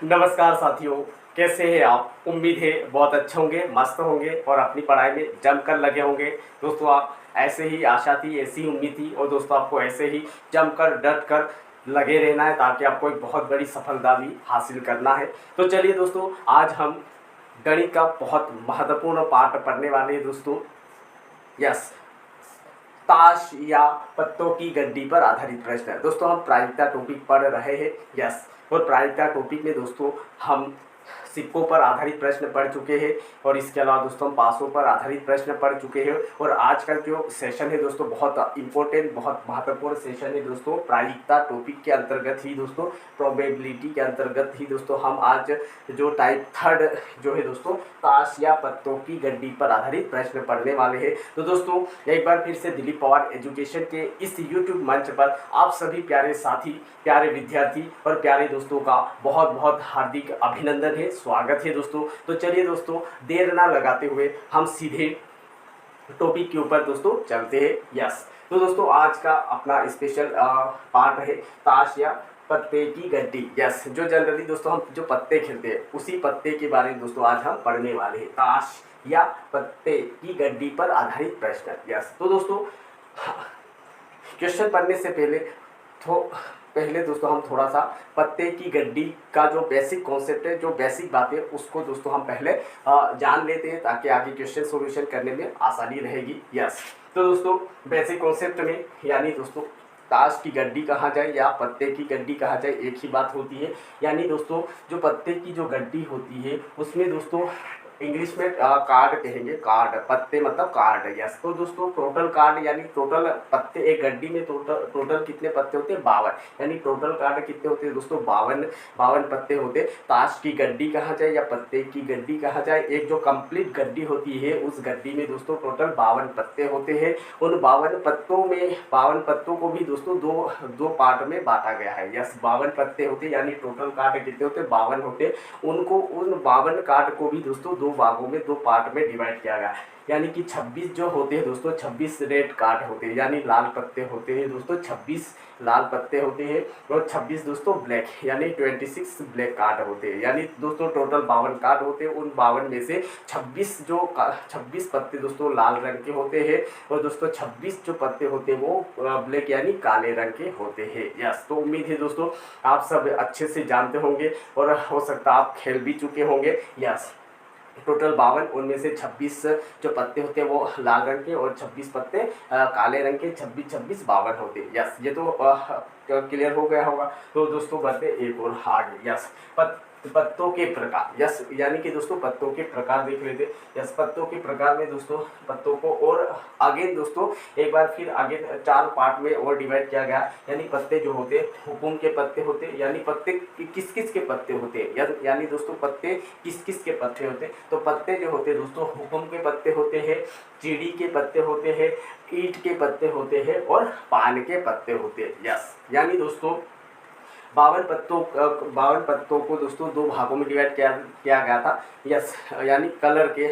नमस्कार साथियों, कैसे हैं आप? उम्मीद है बहुत अच्छे होंगे, मस्त होंगे और अपनी पढ़ाई में जमकर लगे होंगे। दोस्तों, आप ऐसे ही आशा थी, ऐसी उम्मीद थी और दोस्तों आपको ऐसे ही जमकर डट कर लगे रहना है ताकि आपको एक बहुत बड़ी सफलता भी हासिल करना है। तो चलिए दोस्तों, आज हम गणित का बहुत महत्वपूर्ण पाठ पढ़ने वाले हैं दोस्तों। यस, ताश या पत्तों की गड्डी पर आधारित प्रश्न है। दोस्तों, हम प्रायिकता टॉपिक पढ़ रहे हैं। यस, और प्रायिकता टॉपिक में दोस्तों हम सिक्कों पर आधारित प्रश्न पढ़ चुके हैं और इसके अलावा दोस्तों हम पासों पर आधारित प्रश्न पढ़ चुके हैं। और आज का जो सेशन है दोस्तों बहुत इंपॉर्टेंट, बहुत महत्वपूर्ण सेशन है दोस्तों। प्रायिकता टॉपिक के अंतर्गत ही दोस्तों, प्रोबेबिलिटी के अंतर्गत ही दोस्तों हम आज जो टाइप थर्ड जो है दोस्तों, ताश या पत्तों की गड्डी पर आधारित प्रश्न पढ़ने वाले हैं। तो दोस्तों, एक बार फिर से दिलीप पवार एजुकेशन के इस यूट्यूब मंच पर आप सभी प्यारे साथी, प्यारे विद्यार्थी और प्यारे दोस्तों का बहुत बहुत हार्दिक अभिनंदन है, स्वागत है दोस्तों। तो चलिए दोस्तों, देर ना लगाते हुए हम सीधे टॉपिक के ऊपर दोस्तों चलते हैं। यस, तो दोस्तों आज का अपना स्पेशल पार्ट है ताश या पत्ते की गड्डी। यस, जो जनरली दोस्तों हम जो पत्ते खेलते हैं उसी पत्ते के बारे में दोस्तों आज हम पढ़ने वाले हैं। ताश या पत्ते की गड्डी पर आधारित प्रश्न। यस, तो दोस्तों क्वेश्चन पढ़ने से पहले दोस्तों हम थोड़ा सा पत्ते की गड्डी का जो बेसिक कॉन्सेप्ट है, जो बेसिक बातें उसको दोस्तों हम पहले जान लेते हैं ताकि आगे क्वेश्चन सॉल्यूशन करने में आसानी रहेगी। यस, तो दोस्तों बेसिक कॉन्सेप्ट में यानी दोस्तों ताश की गड्डी कहा जाए या पत्ते की गड्डी कहा जाए एक ही बात होती है। यानी दोस्तों जो पत्ते की जो गड्डी होती है उसमें दोस्तों इंग्लिश में कार्ड कहेंगे, कार्ड, पत्ते मतलब कार्ड। यस, तो दोस्तों टोटल कार्ड यानी टोटल पत्ते एक गड्डी में टोटल कितने पत्ते होते हैं? 52। यानी टोटल कार्ड कितने होते हैं दोस्तों? 52 पत्ते होते हैं। ताश की गड्डी कहा जाए या पत्ते की गड्डी कहा जाए, एक जो कंप्लीट गड्डी होती है उस गड्डी में दोस्तों टोटल 52 पत्ते होते हैं। उन 52 पत्तों को भी दोस्तों दो पार्ट में बांटा गया है। यस, 52 पत्ते होते हैं यानी टोटल कार्ड कितने होते हैं? 52 होते हैं। उन 52 कार्ड को भी दोस्तों दो भागों में, दो पार्ट में डिवाइड किया गया है। यानी कि 26 जो होते हैं दोस्तों, 26 रेड कार्ड होते हैं यानी लाल पत्ते होते हैं दोस्तों। 26 लाल पत्ते होते हैं और 26 दोस्तों ब्लैक यानी 26 ब्लैक कार्ड होते हैं। यानी दोस्तों टोटल 52 कार्ड होते हैं। उन 52 में से 26 पत्ते दोस्तों लाल रंग के होते हैं और दोस्तों 26 जो पत्ते होते हैं वो ब्लैक यानी काले रंग के होते हैं। यस, तो उम्मीद है दोस्तों आप सब अच्छे से जानते होंगे और हो सकता है आप खेल भी चुके होंगे। यस, टोटल 52, उनमें से 26 जो पत्ते होते हैं वो लाल रंग के और 26 पत्ते काले रंग के, 26 52 होते हैं। यस, ये तो क्लियर हो गया होगा। तो दोस्तों बढ़ते एक और आगे। यस, पत्तों के प्रकार। यस, यानी कि दोस्तों पत्तों के प्रकार देख लेते। यस, पत्तों के प्रकार में दोस्तों पत्तों को और आगे दोस्तों एक बार फिर आगे 4 पार्ट में और डिवाइड किया गया। यानी पत्ते जो होते हैं हुकुम के पत्ते होते हैं, यानी पत्ते किस किस के पत्ते होते हैं, यानी दोस्तों पत्ते किस किस के पत्ते होते हैं। तो पत्ते जो होते हैं दोस्तों हुकुम के पत्ते होते हैं, चीड़ी के पत्ते होते हैं, ईंट के पत्ते होते हैं और पान के पत्ते होते हैं। यस, यानी दोस्तों 52 पत्तों को दोस्तों दो भागों में डिवाइड किया गया था। यस, यानी कलर के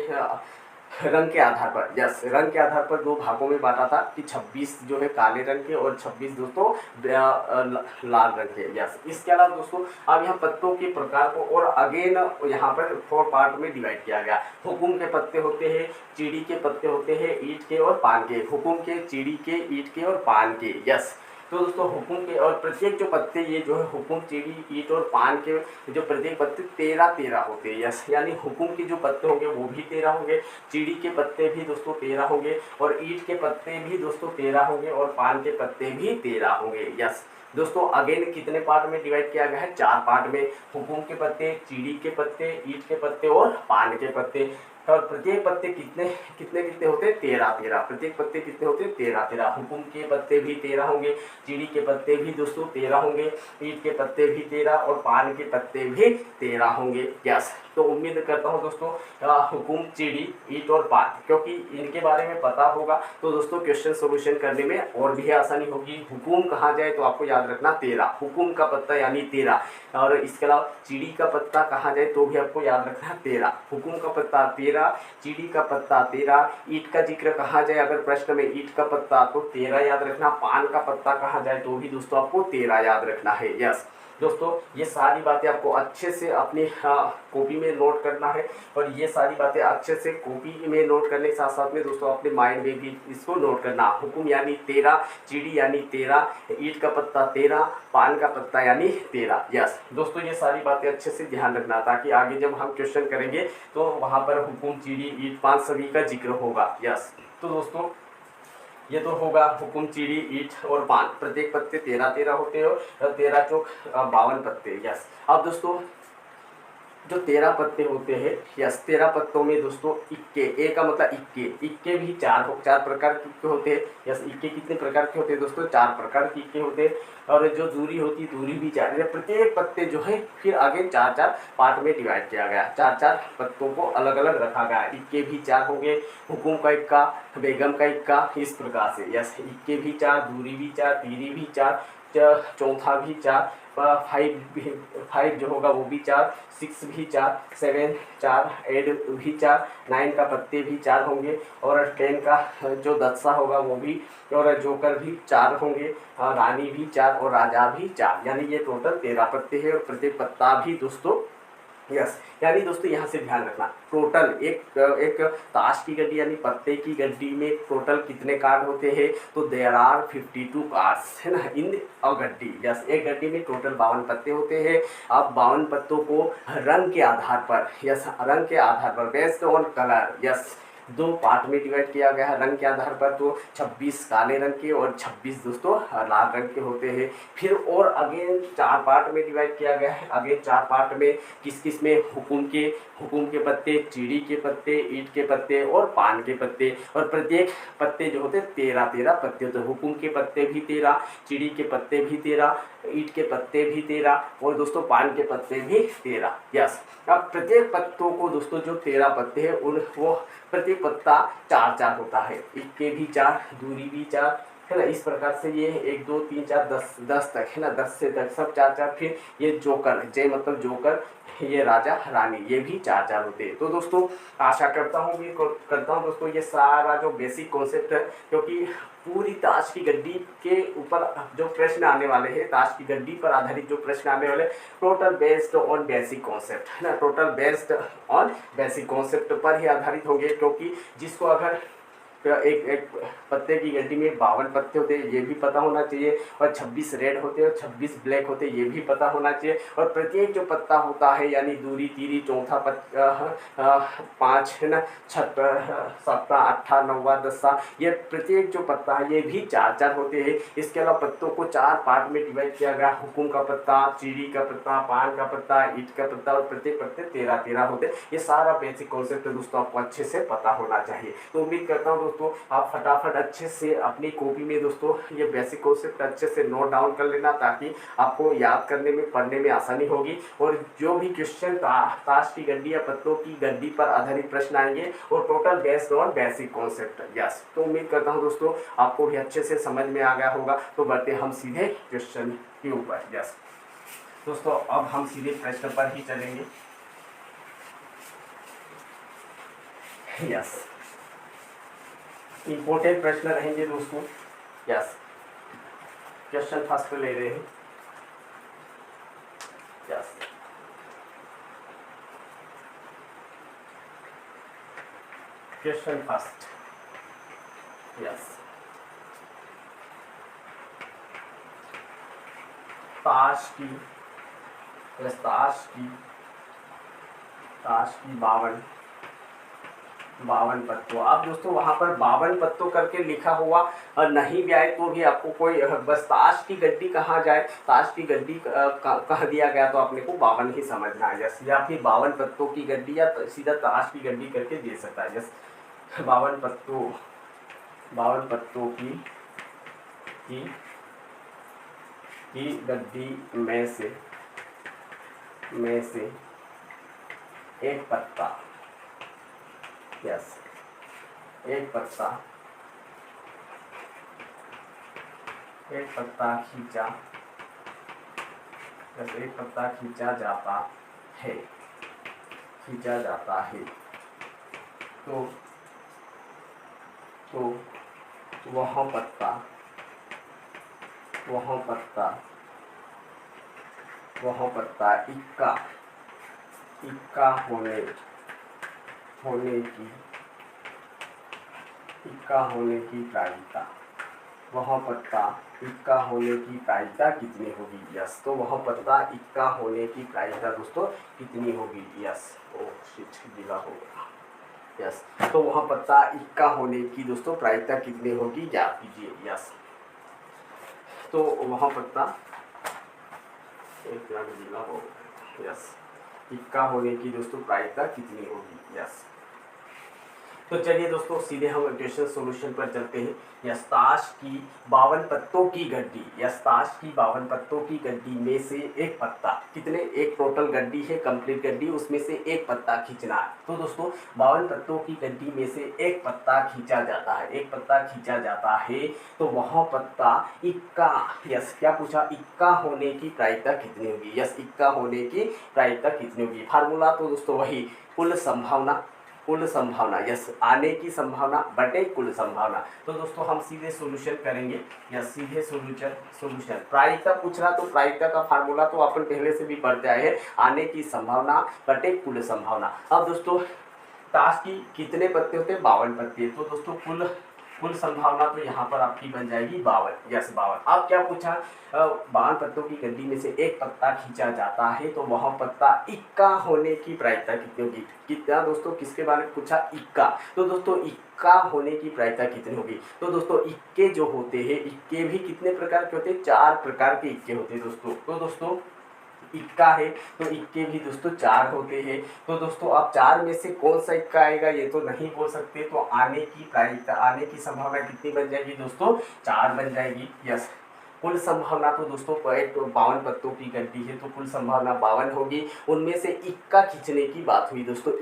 रंग के आधार पर। यस, रंग के आधार पर दो भागों में बांटा था कि 26 जो है काले रंग के और 26 दोस्तों लाल रंग के। यस, इसके अलावा दोस्तों अब यहाँ पत्तों के प्रकार को और अगेन यहाँ पर 4 पार्ट में डिवाइड किया गया। हुकुम के पत्ते होते हैं, चीड़ी के पत्ते होते हैं, ईंट के और पान के। हुकुम के, चीड़ी के, ईंट के और पान के। यस, तो दोस्तों हुकुम के और प्रत्येक जो पत्ते ये जो है हुकुम, चीड़ी, ईंट और पान के जो प्रत्येक पत्ते 13 होते हैं। यस, यानी हुकुम के जो पत्ते होंगे वो भी 13 होंगे, चीड़ी के पत्ते भी दोस्तों 13 होंगे और ईंट के पत्ते भी दोस्तों 13 होंगे और पान के पत्ते भी 13 होंगे। यस, दोस्तों अगेन कितने पार्ट में डिवाइड किया गया है? 4 पार्ट में। हुकुम के पत्ते, चीड़ी के पत्ते, ईंट के पत्ते और पान के पत्ते। और प्रत्येक पत्ते कितने कितने होते हैं? 13। प्रत्येक पत्ते कितने होते हैं? 13। हुकुम के पत्ते भी 13 होंगे, चीड़ी के पत्ते भी दोस्तों 13 होंगे, ईंट के पत्ते भी 13 और पान के पत्ते भी 13 होंगे। यस, तो उम्मीद करता हूँ दोस्तों हुकुम, चीड़ी, ईंट और पान क्योंकि इनके बारे में पता होगा तो दोस्तों क्वेश्चन सोल्यूशन करने में और भी आसानी होगी। हुकुम कहा जाए तो आपको याद रखना 13, हुकुम का पत्ता यानी 13। और इसके अलावा चीड़ी का पत्ता कहा जाए तो भी आपको याद रखना 13। हुकुम का पत्ता 13, चीड़ी का पत्ता 13, ईंट का जिक्र कहा जाए अगर प्रश्न में ईंट का पत्ता तो 13 याद रखना। पान का पत्ता कहा जाए तो भी दोस्तों आपको 13 याद रखना है। यस, दोस्तों ये सारी बातें आपको अच्छे से अपनी कॉपी में नोट करना है, और ये सारी बातें अच्छे से कॉपी में नोट करने के साथ साथ में दोस्तों अपने माइंड में भी इसको नोट करना। हुकुम यानी 13, चिड़ी यानी 13, ईंट का पत्ता 13, पान का पत्ता यानी 13। यस दोस्तों ये सारी बातें अच्छे से ध्यान रखना, ताकि आगे जब हम क्वेश्चन करेंगे तो वहाँ पर हुकुम, चिड़ी, ईंट, पान सभी का जिक्र होगा। यस तो दोस्तों ये तो होगा हुकुम, चिड़ी, ईंट और पान। प्रत्येक पत्ते 13-13 होते हैं, और 13 चौक 52 पत्ते। यस अब दोस्तों जो 13 पत्ते होते हैं, यस 13 पत्तों में दोस्तों इक्के, ए का मतलब इक्के, इक्के भी चार प्रकार के इक्के होते हैं। यस इक्के कितने प्रकार के होते हैं दोस्तों? 4 प्रकार के इक्के होते हैं। और जो दूरी होती है, दूरी भी 4। प्रत्येक पत्ते जो है फिर आगे 4-4 पार्ट में डिवाइड किया गया, 4-4 पत्तों को अलग अलग रखा गया। इक्के भी 4 हो गए, हुकुम का इक्का, बेगम का इक्का, इस प्रकार से। यस इक्के भी 4, दूरी भी 4, तीरी भी 4, चौथा भी 4, 5 जो होगा वो भी 4, 6 भी 4, 7 4, 8 भी 4, 9 का पत्ते भी 4 होंगे, और 10 का जो दत्सा होगा वो भी, और जोकर भी 4 होंगे, रानी भी 4 और राजा भी 4। यानी ये टोटल 13 पत्ते हैं, और प्रत्येक पत्ता भी दोस्तों यस यानी दोस्तों यहाँ से ध्यान रखना, टोटल एक ताश की गड्डी यानी पत्ते की गड्डी में टोटल कितने कार्ड होते हैं? तो देयर आर 52 कार्ड्स है ना इन अ गड्डी। यस एक गड्डी में टोटल 52 पत्ते होते हैं। अब 52 पत्तों को रंग के आधार पर, यस रंग के आधार पर, based on colour, yes 2 part में डिवाइड किया गया है रंग के आधार पर। तो 26 काले रंग के और 26 दोस्तों लाल रंग के होते हैं। फिर और अगेन 4 पार्ट में डिवाइड किया गया है। अगेन 4 पार्ट में किस किस में? हुकुम के पत्ते, चिड़ी के पत्ते, ईंट के पत्ते और पान के पत्ते। और प्रत्येक पत्ते जो होते 13-13 पत्ते होते हैं। हुकुम के पत्ते भी 13, चिड़ी के पत्ते भी 13, ईंट के पत्ते भी 13 और दोस्तों पान के पत्ते भी 13। यस अब प्रत्येक पत्तों को दोस्तों जो 13 पत्ते हैं उन वो प्रत्येक पत्ता 4-4 होता है। इक्के भी 4, दूरी भी 4 है ना। इस प्रकार से ये 1 2 3 4 10 तक है ना, 10 से तक सब 4-4। फिर ये जोकर, जय मतलब जोकर, ये राजा रानी, ये भी 4-4 होते हैं। तो दोस्तों आशा करता हूँ दोस्तों ये सारा जो बेसिक कॉन्सेप्ट है, क्योंकि पूरी ताश की गड्डी के ऊपर जो प्रश्न आने वाले हैं, ताश की गड्डी पर आधारित जो प्रश्न आने वाले, total based on basic concept है ना, total based on basic concept पर ही आधारित होंगे। क्योंकि जिसको अगर एक पत्ते की गड्डी में 52 पत्ते होते हैं ये भी पता होना चाहिए, और 26 रेड होते हैं और 26 ब्लैक होते हैं ये भी पता होना चाहिए। और प्रत्येक जो पत्ता होता है यानी दूरी, तीरी, चौथा 5 है ना, 6 7 8 9 10, ये प्रत्येक जो पत्ता है ये भी 4-4 होते हैं। इसके अलावा पत्तों को 4 पार्ट में डिवाइड किया गया, हुकुम का पत्ता, चिड़ी का पत्ता, पान का पत्ता, ईंट का पत्ता, और प्रत्येक पत्ते 13-13 होते हैं। ये सारा बेसिक कॉन्सेप्ट दोस्तों आपको अच्छे से पता होना चाहिए। तो उम्मीद करता हूँ दोस्तों आप फटाफट अच्छे से अपनी कॉपी में दोस्तों ये बेसिक कॉन्सेप्ट अच्छे से नोट डाउन कर लेना, ताकि आपको याद करने में, पढ़ने में आसानी होगी। और जो भी क्वेश्चन ताश की गड्डी या पत्तों की गड्डी पर आधारित प्रश्न आएंगे और total based on basic concept. Yes तो उम्मीद करता हूँ दोस्तों आपको भी अच्छे से समझ में आ गया होगा। तो बढ़ते हम सीधे क्वेश्चन के ऊपर। यस दोस्तों अब हम सीधे प्रश्न पर ही चलेंगे। यस इंपॉर्टेंट प्रश्न रहेंगे दोस्तों। यस क्वेश्चन फर्स्ट ले रहे हैं। Yes question first. यस ताश की 52 पत्तों। अब दोस्तों वहां पर 52 पत्तों करके लिखा हुआ नहीं भी आए तो भी आपको कोई बस ताश की गड्डी कहाँ जाए, ताश की गड्डी कह दिया गया तो आपने को 52 ही समझना है। यस या फिर 52 पत्तों की गड्डी या सीधा ताश की गड्डी करके दे सकता है। यस 52 पत्तों की गड्डी में से एक पत्ता, यस एक पत्ता खींचा, यस एक पत्ता खींचा जाता है तो वह पत्ता वह पत्ता इक्का इक्का होने की इक्का होने की प्रायिकता, वह पत्ता इक्का होने की प्रायिकता कितनी होगी? यस। तो वह पत्ता इक्का होने की प्रायिकता दोस्तों कितनी होगी? यस। ओ शिट, गीला हो गया। यस। तो वह पत्ता इक्का होने की दोस्तों प्रायिकता कितनी होगी? याद कीजिए। यस। तो वह पत्ता एक मिनट, गीला हो गया। यस। इक्का होने की दोस्तों प्रायिकता कितनी होगी? यस। तो चलिए दोस्तों सीधे हम क्वेश्चन सॉल्यूशन पर चलते हैं। यस्ताश की 52 पत्तों की गड्डी, यस्ताश की 52 पत्तों की गड्डी में से एक पत्ता, कितने, एक टोटल गड्डी है, कंप्लीट गड्डी, उसमें से एक पत्ता खींचना है। तो दोस्तों 52 पत्तों की गड्डी में से एक पत्ता खींचा जाता है, एक पत्ता खींचा जाता है, तो वह पत्ता इक्का, यस क्या पूछा, इक्का होने की प्रायिकता कितनी होगी? यस, इक्का होने की प्रायिकता कितनी होगी? फार्मूला तो दोस्तों वही, कुल संभावना, कुल संभावना, यस, आने की संभावना बटे कुल संभावना। तो दोस्तों हम सीधे सॉल्यूशन करेंगे, या सीधे सॉल्यूशन प्रायिकता पूछ रहा, तो प्रायिकता का फार्मूला तो अपन पहले से भी पढ़ते आए हैं, आने की संभावना बटे कुल संभावना। अब दोस्तों ताश की कितने पत्ते होते हैं? 52 पत्ते। तो दोस्तों कुल संभावना तो यहाँ पर आपकी बन जाएगी 52। यस 52। अब क्या पूछा, 52 पत्तों की गड्डी में से एक पत्ता खींचा जाता है, तो वह पत्ता इक्का होने की प्रायिकता कितनी होगी? कितना दोस्तों, किसके बारे में पूछा? इक्का। तो दोस्तों इक्का होने की प्रायिकता कितनी होगी? तो दोस्तों इक्के जो होते हैं, इक्के भी कितने प्रकार के होते हैं? 4 प्रकार के इक्के होते हैं दोस्तों। तो दोस्तों इक्का है तो इक्के भी दोस्तों 4 होते हैं। तो दोस्तों अब 4 में से कौन सा इक्का आएगा ये तो नहीं बोल सकते, तो आने की प्रायिकता, आने की संभावना कितनी बन जाएगी दोस्तों? 4 बन जाएगी। यस। कुल संभावना तो दोस्तों 52 पत्तों की गड्डी है, तो कुल संभावना 52 होगी। उनमें से इक्का खींचने की बात हुई दोस्तों,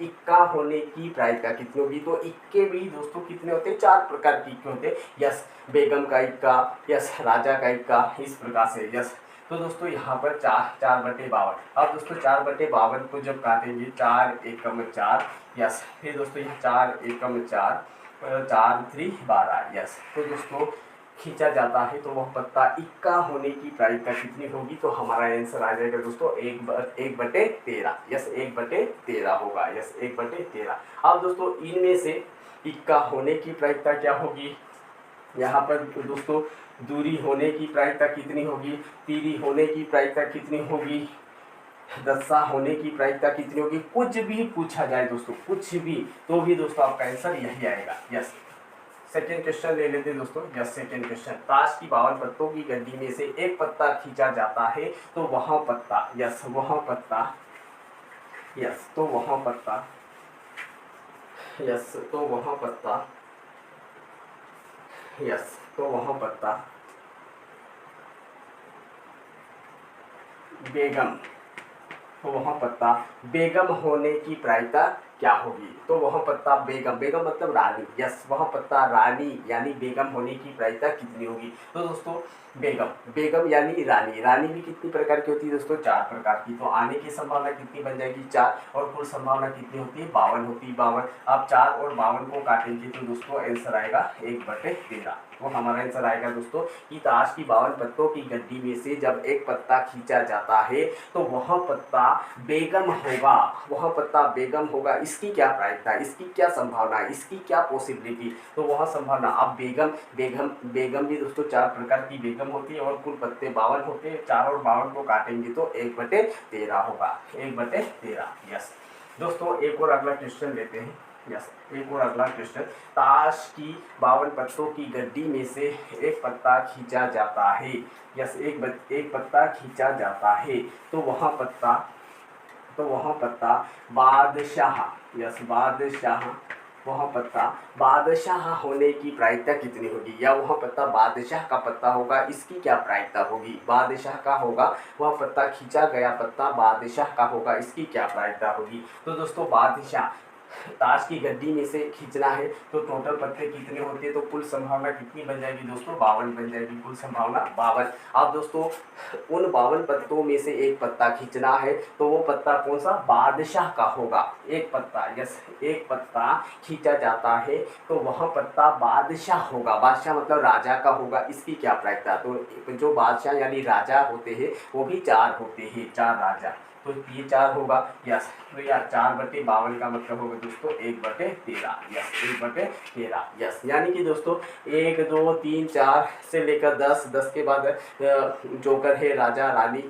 इक्का होने की प्रायिकता कितनी होगी? तो इक्के भी दोस्तों कितने होते हैं? 4 प्रकार के इक्के होते हैं। यस, बेगम का इक्का, यस राजा का इक्का, इस प्रकार से। यस। तो दोस्तों यहाँ पर 4/52। अब दोस्तों 4/52 को जब काटेंगे, 4 एकम 4, यस, फिर दोस्तों यहाँ 4 एकम 4, 4 3 12, यस। तो दोस्तों खींचा जाता है, तो वह पत्ता इक्का होने की प्रायिकता कितनी होगी? तो हमारा आंसर आ जाएगा दोस्तों 1/13। यस 1/13 होगा। यस 1/13। अब दोस्तों इनमें से इक्का होने की प्रायिकता क्या होगी? यहाँ पर दोस्तों दूरी होने की प्रायिकता कितनी होगी? तीरी होने की प्रायिकता कितनी होगी? दशा होने की प्रायिकता कितनी होगी? कुछ भी पूछा जाए दोस्तों, कुछ भी, तो भी दोस्तों आपका आंसर यही आएगा। यस। सेकेंड क्वेश्चन ले लेते हैं दोस्तों। यस सेकेंड क्वेश्चन, ताश की 52 पत्तों की गड्डी में से एक पत्ता खींचा जाता है, तो वह पत्ता, यस वह पत्ता, यस तो वह पत्ता, यस तो वह पत्ता, यस तो वह पत्ता बेगम, तो वह पत्ता बेगम होने की प्रायिकता क्या होगी? तो वह पत्ता बेगम, बेगम मतलब रानी, यस वह पत्ता रानी यानी बेगम होने की प्रायिकता कितनी होगी? तो दोस्तों बेगम, बेगम यानी रानी, रानी भी कितनी प्रकार की होती है दोस्तों? 4 प्रकार की। तो आने की संभावना कितनी बन जाएगी? 4, और कुल संभावना कितनी होती है? 52 होती है। 52। आप 4 और 52 को काटेंगे तो दोस्तों आंसर आएगा 1/13। वो हमारा आंसर आएगा दोस्तों कि ताश की 52 पत्तों की गड्डी में से जब एक पत्ता खींचा जाता है, तो वह पत्ता बेगम होगा, वह पत्ता बेगम होगा। इसकी क्या प्रायिकता, इसकी क्या संभावना, इसकी क्या पॉसिबिलिटी? तो वह संभावना, अब बेगम भी दोस्तों 4 प्रकार की बेगम होती है, और कुल पत्ते 52 होते हैं। 4 और 52 को काटेंगे तो 1/13 होगा, 1/13। यस दोस्तों एक और अगला क्वेश्चन लेते हैं। यस एक और अगला क्वेश्चन, ताश की 52 पत्तों की गड्डी में से एक पत्ता खींचा जाता है, यस एक पत्ता खींचा जाता है, तो वह पत्ता बादशाह, यस बादशाह, वह पत्ता बादशाह होने की प्रायिकता कितनी होगी? या वह पत्ता बादशाह का पत्ता होगा, इसकी क्या प्रायिकता होगी? बादशाह का होगा, वह पत्ता खींचा गया पत्ता बादशाह का होगा, इसकी क्या प्रायिकता होगी? तो दोस्तों बादशाह, ताश की गड्डी में से खींचना है तो टोटल पत्ते कितने होते हैं, तो कुल संभावना कितनी बन जाएगी दोस्तों, 52 बन जाएगी, कुल संभावना 52। अब दोस्तों उन 52 पत्तों में से एक पत्ता खींचना है तो वो पत्ता कौन सा, बादशाह का होगा। एक पत्ता, यस, एक पत्ता खींचा जाता है तो वह पत्ता बादशाह होगा। बादशाह मतलब राजा का होगा। इसकी क्या प्रायिकता, तो जो बादशाह यानी राजा होते हैं वो भी 4 होते हैं, 4 राजा, तो ये 4 होगा, यस। तो यार 4/52 का मतलब होगा दोस्तों 1/13, यस, 1/13, यस। यानी कि दोस्तों 1 2 3 4 से लेकर 10, 10 के बाद जोकर है, राजा रानी,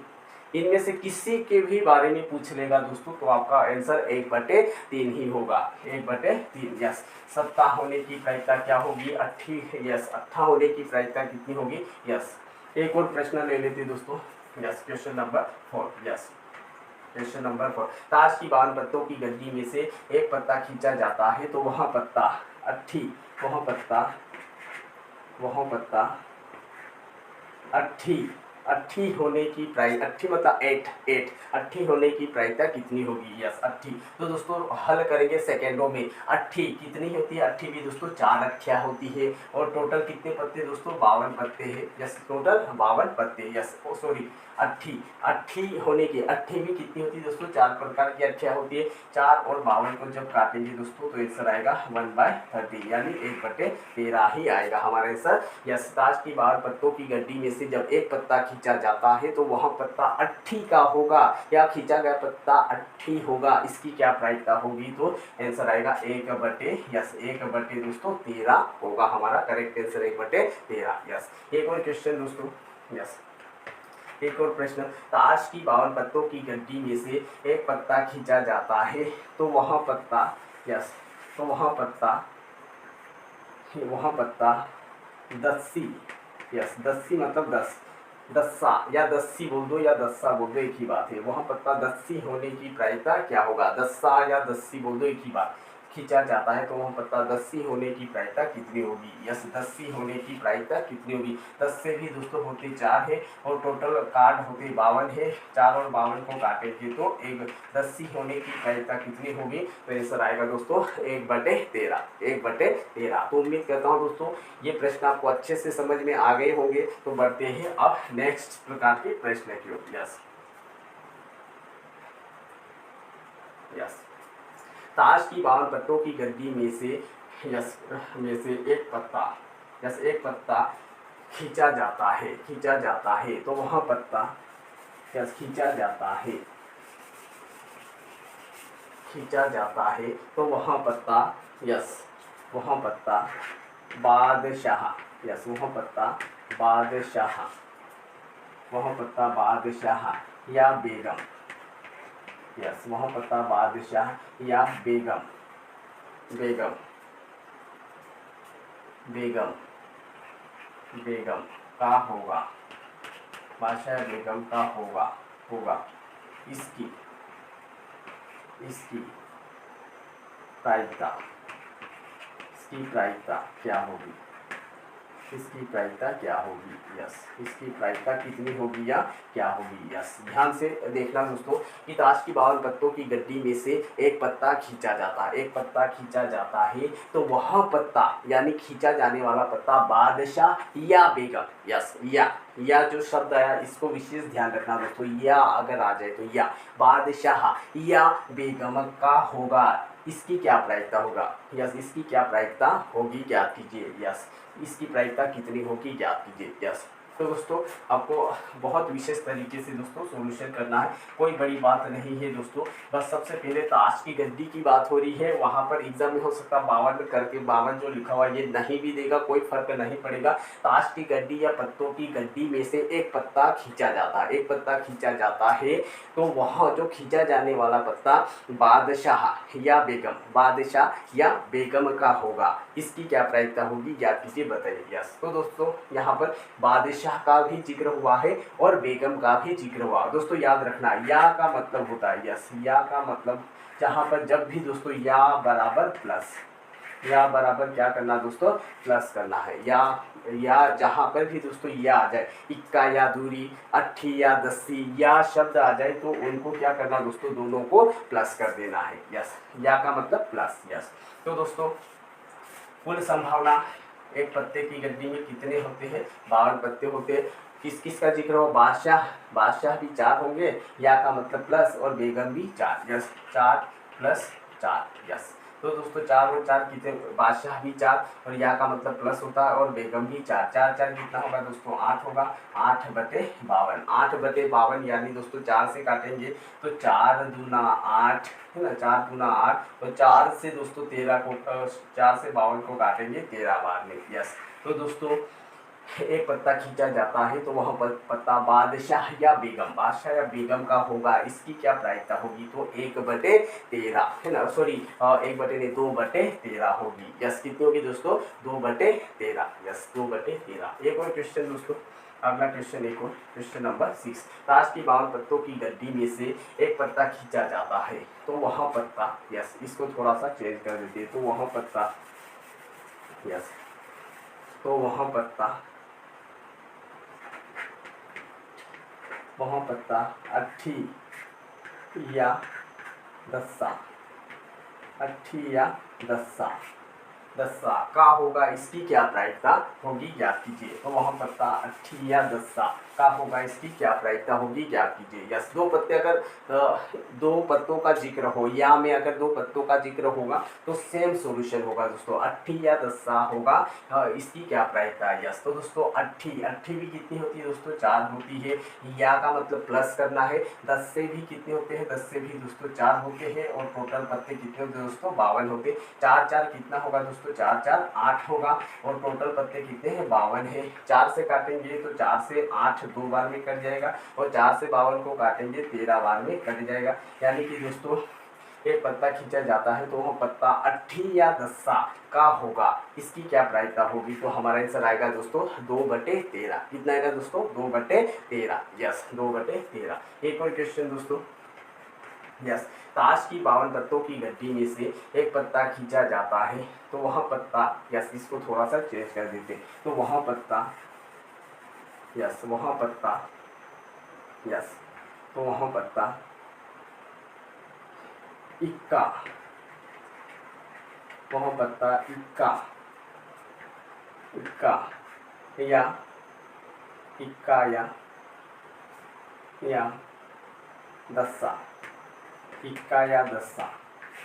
इनमें से किसी के भी बारे में पूछ लेगा दोस्तों तो आपका आंसर 1/3 ही होगा, 1/3, यस। सत्ता होने की प्रायिकता क्या होगी, 8, यस, 8 होने की प्रायिकता कितनी होगी, यस। एक और प्रश्न ले लेते दोस्तों, yes, question number 4, yes, question number 4। ताश की 52 पत्तों की गड्डी में से एक पत्ता खींचा जाता है तो वह पत्ता अट्ठी, वह पत्ता अट्ठी होने की प्राइस, अट्ठी मतलब 8 अट्ठी होने की प्रायिकता कितनी होगी, यस, अट्ठी। तो दोस्तों हल करेंगे सेकेंडों में। अट्ठी कितनी होती है, अट्ठी भी दोस्तों 4 अट्ठियाँ होती है और टोटल कितने पत्ते दोस्तों, 52 पत्ते हैं, यस, टोटल 52 पत्ते, यस, सॉरी, अट्ठी होने की, अट्ठी भी कितनी होती है दोस्तों, 4 प्रकार की अट्ठियाँ होती है। 4 और 52 को जब काटेंगे दोस्तों तो आंसर आएगा 1/30, यानी 1/13 ही आएगा हमारा आंसर, यस। ताश की 52 पत्तों की गड्डी में से जब एक पत्ता खींचा जाता है तो वह पत्ता अट्ठी का होगा, या खींचा गया पत्ता अट्ठी होगा। इसकी क्या प्रायिकता होगी, तो आंसर आएगा 1/13 दोस्तों 13 होगा हमारा करेक्ट आंसर, 1/13, यस। एक और क्वेश्चन दोस्तों, यस, एक और प्रश्न। ताश की 52 पत्तों की गड्डी में से एक पत्ता खींचा जाता है तो वह पत्ता, यस, तो वह पत्ता दस्सी, यस, दस्सी मतलब 10, दस्सा या दस्सी बोल दो या दस्सा बोल दो, एक ही बात है। वह पत्ता दस्सी होने की प्रायिकता क्या होगा, दस्सा या दस्सी बोल दो, एक ही बात। खींचा जाता है तो वह पत्ता दस्सी होने की प्रायिकता कितनी होगी, यस, दस्सी होने की प्रायिकता कितनी होगी। 10 से भी दोस्तों होते 4 है और टोटल कार्ड होते 52 है, 4 और 52 को काटेंगे तो एक दस्सी होने की प्रायिकता कितनी होगी, तो आंसर आएगा दोस्तों 1/13, 1/13। तो उम्मीद करता हूँ दोस्तों ये प्रश्न आपको अच्छे से समझ में आ गए होंगे। तो बढ़ते हैं अब नेक्स्ट प्रकार के प्रश्न की ओर, यस, यस। ताश की 52 पत्तों की गड्डी में से, यस, एक पत्ता, यस, एक पत्ता खींचा जाता है तो वह पत्ता, यस, खींचा जाता है तो वह पत्ता, यस, वह पत्ता बादशाह, यस, वह पत्ता बादशाह या बेगम, यस, वह पत्ता बादशाह या बेगम का होगा, बादशाह बेगम का होगा। इसकी प्रायिकता क्या होगी, इसकी प्रायिकता क्या होगी, यस, इसकी प्रायिकता कितनी होगी या क्या होगी, यस। ध्यान से देखना दोस्तों कि ताश की 52 पत्तों की गड्डी में से एक पत्ता खींचा जाता है तो वह पत्ता यानी खींचा जाने वाला पत्ता बादशाह या बेगम, यस, या जो शब्द आया इसको विशेष ध्यान रखना दोस्तों, या अगर आ जाए तो या बादशाह या बेगम का होगा। इसकी क्या प्रायिकता होगा, यस, इसकी क्या प्रायिकता होगी ज्ञात कीजिए, यस, इसकी प्रायिकता कितनी होगी ज्ञात कीजिए, यस। तो दोस्तों आपको बहुत विशेष तरीके से दोस्तों सॉल्यूशन करना है, कोई बड़ी बात नहीं है दोस्तों। बस सबसे पहले ताश की गड्डी की बात हो रही है, वहाँ पर एग्जाम में हो सकता है 52 करके 52 जो लिखा हुआ है ये नहीं भी देगा, कोई फर्क नहीं पड़ेगा। ताश की गड्डी या पत्तों की गड्डी में से एक पत्ता खींचा जाता है तो वह जो खींचा जाने वाला पत्ता बादशाह या बेगम का होगा। इसकी क्या प्रायिकता होगी ज्ञात कीजिए, बताइए, यस। तो दोस्तों यहाँ पर बादशाह का भी जिक्र हुआ है और बेगम का भी जिक्र हुआ। दोस्तों याद रखना या का मतलब होता है, यस, या का मतलब जहाँ पर जब भी दोस्तों या बराबर प्लस, या बराबर क्या करना दोस्तों, प्लस करना है। या जहाँ पर भी दोस्तों या आ जाए, इक्का या दूरी, अट्ठी या दस्सी या शब्द आ जाए तो उनको क्या करना दोस्तों, दोनों को प्लस कर देना है। यस, या का मतलब प्लस। यस, तो दोस्तों कुल संभावना एक पत्ते की गड्डी में कितने होते हैं, 52 पत्ते होते हैं। किस किस का जिक्र हो, बादशाह भी 4 होंगे, या का मतलब प्लस, और बेगम भी 4। यस, 4 + 4। यस, तो दोस्तों 4 और 4 कितने, बादशाह भी 4 और या का मतलब प्लस होता है, और बेगम भी 4। 4 4 कितना होगा दोस्तों, 8 होगा। 8/52, 8/52 यानी दोस्तों 4 से काटेंगे तो 4 दूना 8 है ना, 4 दूना 8, तो 4 से दोस्तों 13 को 4 से 52 को काटेंगे 13 बार में। यस, तो दोस्तों एक पत्ता खींचा जाता है तो वह पत्ता बादशाह या बेगम का होगा, इसकी क्या प्रायिकता होगी, तो 1/13 है ना, सॉरी 2/13 होगी। यस, कितनी होगी दोस्तों, 2/13। यस, 2/13। एक और क्वेश्चन दोस्तों, अगला क्वेश्चन, एक और क्वेश्चन नंबर 6। ताश की 52 पत्तों की गड्डी में से एक पत्ता खींचा जाता है तो वह पत्ता, यस इसको थोड़ा सा चेंज कर देते हैं, तो वह पत्ता, यस तो वह पत्ता अट्ठी या दस्सा, अट्ठी या दस्सा का होगा, इसकी क्या प्रायिकता होगी ज्ञात कीजिए। तो वह पत्ता अट्ठी या दस्सा का होगा, इसकी क्या प्रायिकता होगी ज्ञात कीजिए। यस, दो पत्ते अगर दो पत्तों का जिक्र हो, या में अगर 2 पत्तों का जिक्र होगा तो सेम सॉल्यूशन होगा दोस्तों, अट्ठी या दस्सा होगा। इसकी क्या प्रायिकता है। यस, तो दोस्तों अट्ठी भी कितनी होती है दोस्तों, 4 होती है। या का मतलब प्लस करना है। दस्से भी कितने होते हैं, दस्से भी दोस्तों 4 होते हैं, और टोटल पत्ते कितने होते हैं दोस्तों, 52 होते हैं। 4 4 कितना होगा दोस्तों, 4 4 8 होगा, और टोटल पत्ते कितने हैं, 52 है। 4 से काटेंगे तो 4 से 8 2 बार में कट जाएगा, और 4 से 52 को काटेंगे 13 बार में कट जाएगा। यानी कि दोस्तों एक पत्ता खींचा जाता है तो वह पत्ता अट्ठी या दस्सा का होगा, इसकी क्या प्रायिकता होगी, तो हमारा आंसर आएगा दोस्तों 2/13। कितना आएगा दोस्तों, 2/13। यस, 2/13। एक और क्वेश्चन दोस्तों, यस ताश की 52 पत्तों की गड्डी में से एक पत्ता खींचा जाता है तो वह पत्ता, यस इसको थोड़ा सा चेंज कर देते, तो वह पत्ता, यस वह पत्ता, यस तो वह पत्ता इक्का, वह पत्ता इक्का या इक्का या दस्सा, इक्का या दस्सा।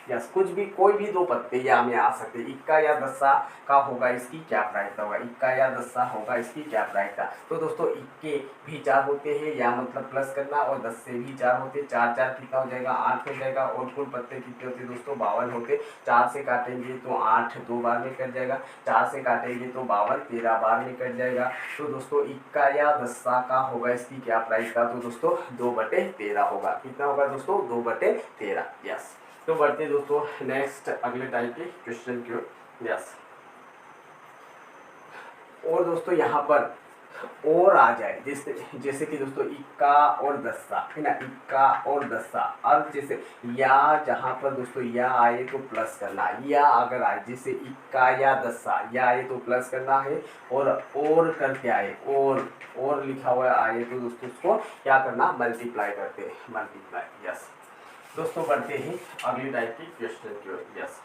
यस, कुछ भी कोई भी 2 पत्ते या में आ सकते, इक्का या दस्सा का होगा, इसकी क्या प्रायिकता होगा, इक्का या दस्सा होगा, इसकी क्या प्रायिकता। तो दोस्तों इक्के भी 4 होते हैं, या मतलब प्लस करना, और दस्से भी 4 होते हैं। 4 4 कितना हो जाएगा, 8 हो जाएगा, और कुल पत्ते कितने होते हैं दोस्तों, 52 होते। 4 से काटेंगे तो 8 2 बार में कट जाएगा, 4 से काटेंगे तो 52 13 बार में कट जाएगा। तो दोस्तों इक्का या दस्सा का होगा, इसकी क्या प्रायिकता, तो दोस्तों 2/13 होगा। कितना होगा दोस्तों, 2/13। यस, तो बढ़ते दोस्तों नेक्स्ट अगले टाइप के क्वेश्चन की ओर। यस, और दोस्तों यहाँ पर और आ जाए, जैसे कि दोस्तों इक्का और दस्सा है ना, इक्का और दस्सा। अब जैसे या, जहाँ पर दोस्तों या आए तो प्लस करना, या अगर आए जैसे इक्का या दस्सा, या आए तो प्लस करना है, और करके आए, और लिखा हुआ आए तो दोस्तों उसको क्या करना, मल्टीप्लाई करते हैं, मल्टीप्लाई। यस, दोस्तों बढ़ते हैं अगली टाइप की क्वेश्चन की ओर। यस,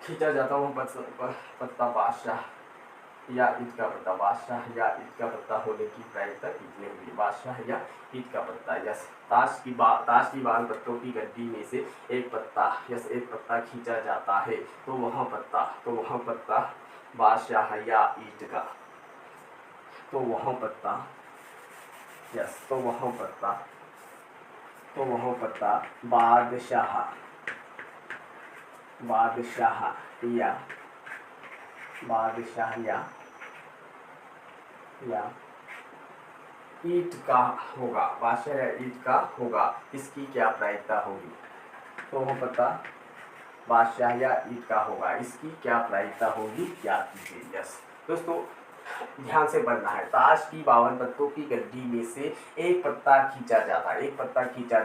खींचा जाता हूँ पत्ता बादशाह या ईद का पत्ता, बादशाह या ईद का पत्ता होने की प्रायिकता कितनी होगी, बादशाह या ईद का पत्ता। यस, ताश की 52 पत्तों की गड्डी में से एक पत्ता, यस एक पत्ता खींचा जाता है तो वह पत्ता बादशाह या ईद का, तो वह पत्ता, यस तो वह पत्ता बादशाह या ईट का होगा, बादशाह या ईट का होगा, इसकी क्या प्रायिकता होगी, तो वह पत्ता बादशाह या ईट का होगा, इसकी क्या प्रायिकता होगी याद कीजिए। यस, दोस्तों ध्यान से पढ़ना है। ताश की 52 पत्तों की गड्डी में से एक पत्ता खींचा जाता है, एक पत्ता खींचा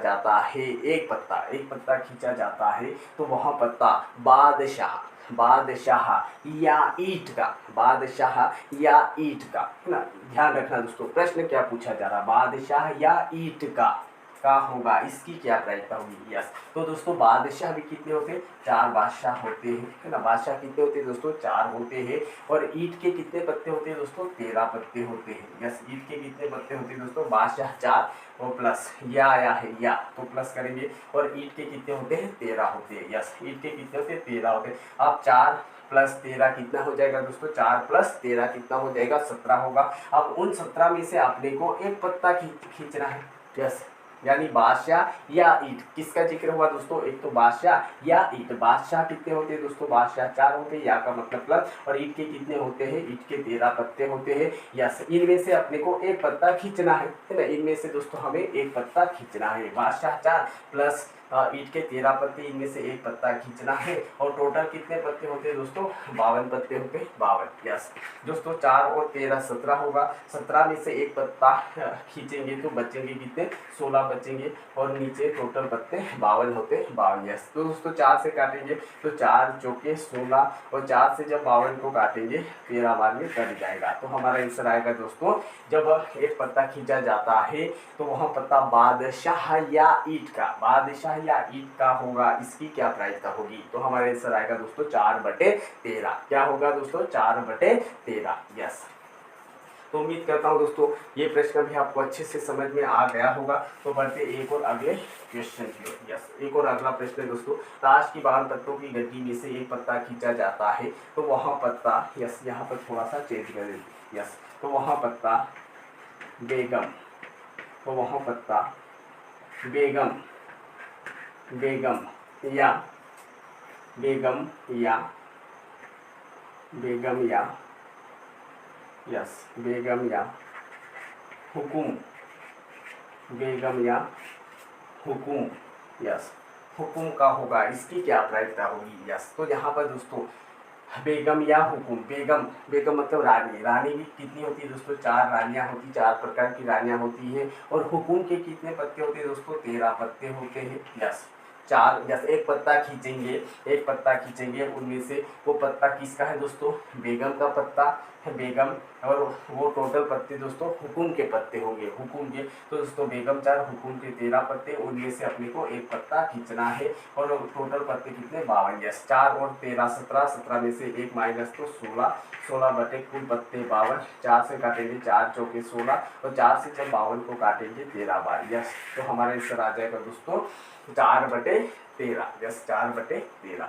जाता है तो वह पत्ता बादशाह बादशाह या ईंट का, बादशाह या ईंट का, है ना। ध्यान रखना दोस्तों, प्रश्न क्या पूछा जा रहा है, बादशाह या ईंट का होगा, इसकी क्या प्रायिकता होगी। यस, तो दोस्तों बादशाह भी कितने होते हैं, 4 बादशाह होते हैं, है ना। बादशाह कितने होते हैं दोस्तों, 4 होते हैं। और ईंट के कितने पत्ते होते हैं दोस्तों, 13 पत्ते होते हैं। यस, ईंट के कितने पत्ते होते हैं दोस्तों, बादशाह 4 और प्लस या आया है या, तो प्लस करेंगे। और ईंट के कितने होते हैं, 13 होते हैं। यस, ईंट के कितने होते हैं, 13 होते हैं। अब 4 प्लस 13 कितना हो जाएगा दोस्तों, 4 प्लस 13 कितना हो जाएगा, 17 होगा। अब उन 17 में से आपने को एक पत्ता खींचना है। यस, यानी बादशाह या ईंट, किसका जिक्र हुआ दोस्तों, एक तो बादशाह या ईंट। बादशाह कितने होते हैं दोस्तों, बादशाह 4 होते हैं, या का मतलब प्लस। और ईंट के कितने होते हैं, ईंट के 13 पत्ते होते हैं। यस, इनमें से अपने को एक पत्ता खींचना है ना। इनमें से दोस्तों हमें एक पत्ता खींचना है। बादशाह 4 प्लस ईंट के 13 पत्ते, इनमें से एक पत्ता खींचना है। और टोटल कितने पत्ते होते हैं दोस्तों, 52 पत्ते होते हैं, 52। यस दोस्तों, 4 और 13 17 होगा। 17 में से एक पत्ता खींचेंगे तो बचेंगे कितने, 16 बचेंगे। और नीचे टोटल पत्ते 52 होते हैं, 52। यस, तो दोस्तों 4 से काटेंगे तो 4 चौके 16, और 4 से जब 52 को काटेंगे 13 बार में कट जाएगा। तो हमारा आंसर आएगा दोस्तों, जब एक पत्ता खींचा जाता है तो वहाँ पत्ता बादशाह या ईंट का, बादशाह या ईंट का होगा, इसकी क्या प्रायिकता होगी। तो हमारा आंसर आएगा दोस्तों 4/13। क्या होगा दोस्तों, 4/13। यस, तो उम्मीद करता हूँ दोस्तों ये प्रश्न भी आपको अच्छे से समझ में आ गया होगा। तो बढ़ते एक और अगले क्वेश्चन की ओर। यस, एक और अगला प्रश्न है दोस्तों, ताश की 52 पत्तों की गड्डी में से एक पत्ता खींचा जाता है तो वहाँ पत्ता, यस यहाँ पर थोड़ा सा चेंज कर देते। यस, तो वहाँ पत्ता बेगम, तो वहाँ पत्ता बेगम, बेगम या बेगम या बेगम या यस बेगम या हुकुम, बेगम या हुकुम, यस हुकुम का होगा, इसकी क्या प्रायिकता होगी। यस, तो यहाँ पर दोस्तों बेगम या हुकुम, बेगम, बेगम मतलब रानी, रानी भी कितनी होती है दोस्तों, 4 रानियाँ होती, 4 प्रकार की रानियाँ होती हैं। और हुकुम के कितने पत्ते होते हैं दोस्तों, 13 पत्ते होते हैं। यस, 4, जैसे एक पत्ता खींचेंगे, एक पत्ता खींचेंगे, उनमें से वो पत्ता किसका है दोस्तों, बेगम का पत्ता है, बेगम। और वो टोटल पत्ते दोस्तों हुकुम के पत्ते होंगे, हुकुम के। तो दोस्तों बेगम 4, हुकुम के 13 पत्ते, उनमें से अपने को एक पत्ता खींचना है। और टोटल पत्ते कितने, 52। यस, 4 और 13 17, 17 में से एक माइनस तो 16, 16 बटे कुल पत्ते 52। 4 से काटेंगे, 4 चौके 16, और 4 से जब 52 को काटेंगे 13 बार। यस, तो हमारा आंसर आ जाएगा दोस्तों 4/13। यस, 4/13।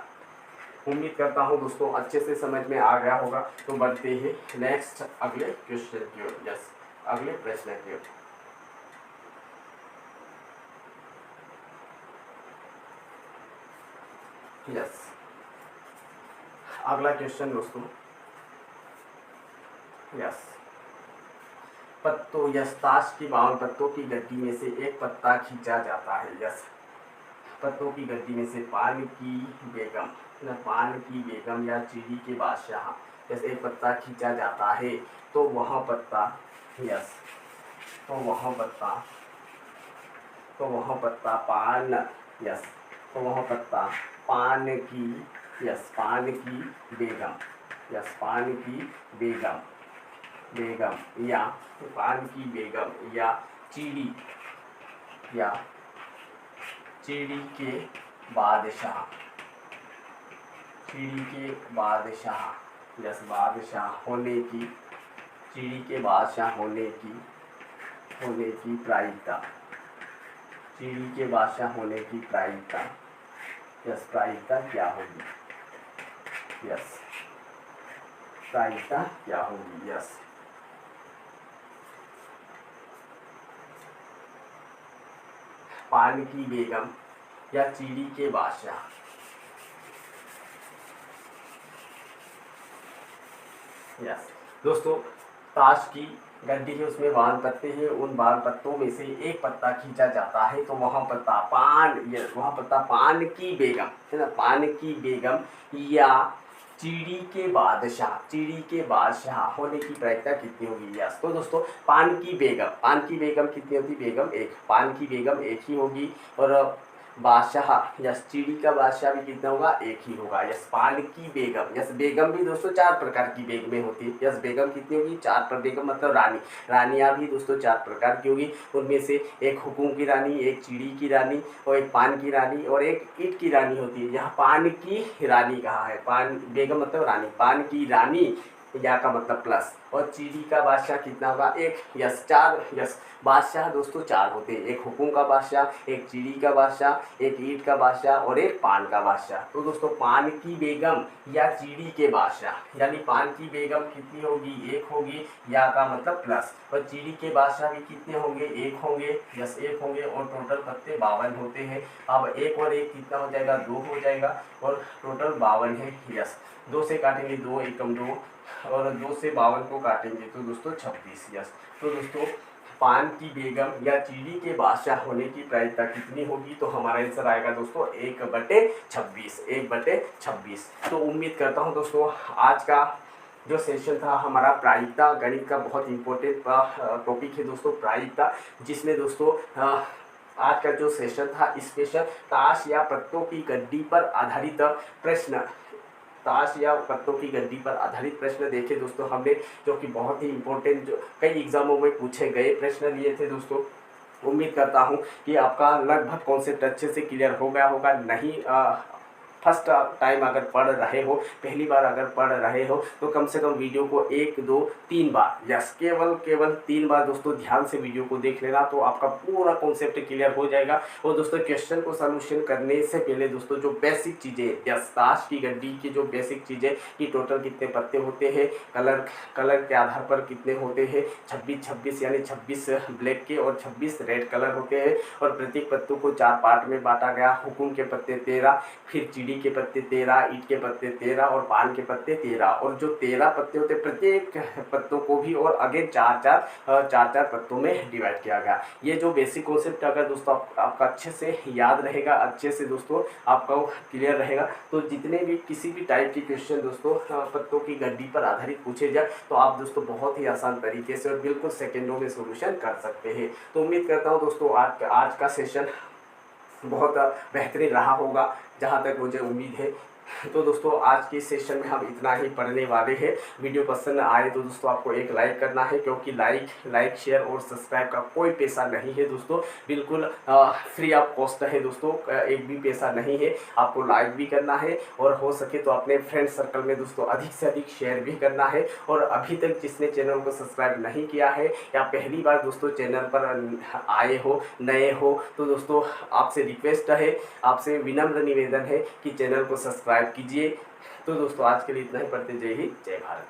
उम्मीद करता हूँ दोस्तों अच्छे से समझ में आ गया होगा। तो बढ़ते हैं नेक्स्ट अगले क्वेश्चन की ओर। यस, अगले प्रश्न की ओर। यस, अगला क्वेश्चन दोस्तों, यस पत्तों, यस ताश की 52 पत्तों की गड्डी में से एक पत्ता खींचा जाता है। यस, पत्तों की गड्डी में से पान की बेगम, पान की बेगम या चीड़ी के बादशाह, जैसे एक पत्ता खींचा जाता है तो वहाँ पत्ता, यस तो वहाँ पत्ता, तो वहाँ पत्ता पान, यस तो वहाँ पत्ता पान की, यस पान की बेगम, यस पान की बेगम, बेगम या पान की बेगम या चीड़ी, या चीड़ी के बादशाह, चीड़ी के बादशाह, यस बादशाह होने की, चीड़ी के बादशाह होने की प्रायिकता, चीड़ी के बादशाह होने की प्रायिकता, यस प्रायिकता क्या होगी, यस प्रायिकता क्या होगी। यस, पान की बेगम या चीड़ी के बादशाह, यस दोस्तों ताश की गड्डी है, उसमें 52 पत्ते हैं, उन 52 पत्तों में से एक पत्ता खींचा जाता है तो वहाँ पत्ता पान, यस वहाँ पत्ता पान की बेगम, है ना पान की बेगम या चीड़ी के बादशाह, चीड़ी के बादशाह होने की प्रायिकता कितनी होगी। यस, तो दोस्तों पान की बेगम, पान की बेगम कितनी होती, बेगम एक, पान की बेगम एक ही होगी। और बादशाह, यस चिड़ी का बादशाह भी कितना होगा, एक ही होगा। यस पान की बेगम, यस बेगम भी दोस्तों 4 प्रकार की बेगमें होती है। यस बेगम कितनी होगी, 4 पर बेगम मतलब रानी, रानियाँ भी दोस्तों 4 प्रकार की होगी। उनमें से एक हुकुम की रानी, एक चिड़ी की रानी और एक पान की रानी और एक ईंट की रानी होती है। यहाँ पान की रानी कहा है, पान बेगम मतलब रानी, पान की रानी या का मतलब प्लस, और चीड़ी का बादशाह कितना होगा, एक। यस 4, यस बादशाह दोस्तों 4 होते हैं, एक हुकुम का बादशाह, एक चीड़ी का बादशाह, एक ईंट का बादशाह और एक पान का बादशाह। तो दोस्तों पान की बेगम या चीड़ी के बादशाह, यानी पान की बेगम कितनी होगी, एक होगी, या का मतलब प्लस, और चीड़ी के बादशाह भी कितने होंगे, एक होंगे। यस एक होंगे और टोटल पत्ते 52 होते हैं। अब एक और एक कितना हो जाएगा, 2 हो जाएगा और टोटल 52 है। यस 2 से काटेंगे 2 एकम 2 और 2 से 52 को काटेंगे तो दोस्तों 26। यस तो दोस्तों पान की बेगम या चीड़ी के बादशाह होने की प्रायिकता कितनी होगी, तो हमारा आंसर आएगा दोस्तों 1/26, 1/26। तो उम्मीद करता हूँ दोस्तों आज का जो सेशन था हमारा प्रायिकता गणित का बहुत इंपॉर्टेंट टॉपिक है दोस्तों, प्रायिकता, जिसमें दोस्तों आज का जो सेशन था स्पेशल ताश या पत्तों की गड्डी पर आधारित प्रश्न, ताश या पत्तों की गड्डी पर आधारित प्रश्न देखे दोस्तों हमने, जो कि बहुत ही इंपॉर्टेंट, जो कई एग्जामों में पूछे गए प्रश्न लिए थे दोस्तों। उम्मीद करता हूं कि आपका लगभग कॉन्सेप्ट अच्छे से क्लियर हो गया होगा। नहीं फर्स्ट टाइम अगर पढ़ रहे हो, पहली बार अगर पढ़ रहे हो, तो कम से कम वीडियो को 1 2 3 बार, यस केवल 3 बार दोस्तों ध्यान से वीडियो को देख लेना, तो आपका पूरा कॉन्सेप्ट क्लियर हो जाएगा। और दोस्तों क्वेश्चन को सॉल्यूशन करने से पहले दोस्तों जो बेसिक चीज़ें, यस ताश की गड्डी की जो बेसिक चीज़ें कि टोटल कितने पत्ते होते हैं, कलर के आधार पर कितने होते हैं, 26 यानी 26 ब्लैक के और 26 रेड कलर होते हैं, और प्रत्येक पत्तों को 4 पार्ट में बांटा गया। हुकुम के पत्ते 13, फिर चीड़ी के पत्ते 13, ईंट के पत्ते 13 और पान के पत्ते 13, और जो 13 पत्ते होते प्रत्येक पत्तों को भी और अगेन 4 पत्तों में डिवाइड किया गया। ये जो बेसिक कॉन्सेप्ट अगर दोस्तों आपका अच्छे से याद रहेगा, अच्छे से दोस्तों आपका क्लियर रहेगा, तो जितने भी किसी भी टाइप की क्वेश्चन दोस्तों पत्तों की गड्डी पर आधारित पूछे जाए, तो आप दोस्तों बहुत ही आसान तरीके से और बिल्कुल सेकेंडों में सोल्यूशन कर सकते हैं। तो उम्मीद करता हूँ दोस्तों आज का सेशन बहुत बेहतरीन रहा होगा, जहाँ तक मुझे उम्मीद है। तो दोस्तों आज के सेशन में हम इतना ही पढ़ने वाले हैं। वीडियो पसंद आए तो दोस्तों आपको एक लाइक करना है, क्योंकि लाइक शेयर और सब्सक्राइब का कोई पैसा नहीं है दोस्तों, बिल्कुल फ्री ऑफ कॉस्ट है दोस्तों, एक भी पैसा नहीं है। आपको लाइक भी करना है और हो सके तो अपने फ्रेंड सर्कल में दोस्तों अधिक से अधिक शेयर भी करना है। और अभी तक जिसने चैनल को सब्सक्राइब नहीं किया है या पहली बार दोस्तों चैनल पर आए हो, नए हो, तो दोस्तों आपसे रिक्वेस्ट है, आपसे विनम्र निवेदन है कि चैनल को सब्सक्राइब कीजिए। तो दोस्तों आज के लिए इतना ही, पढ़ते जय हिंद जय भारत।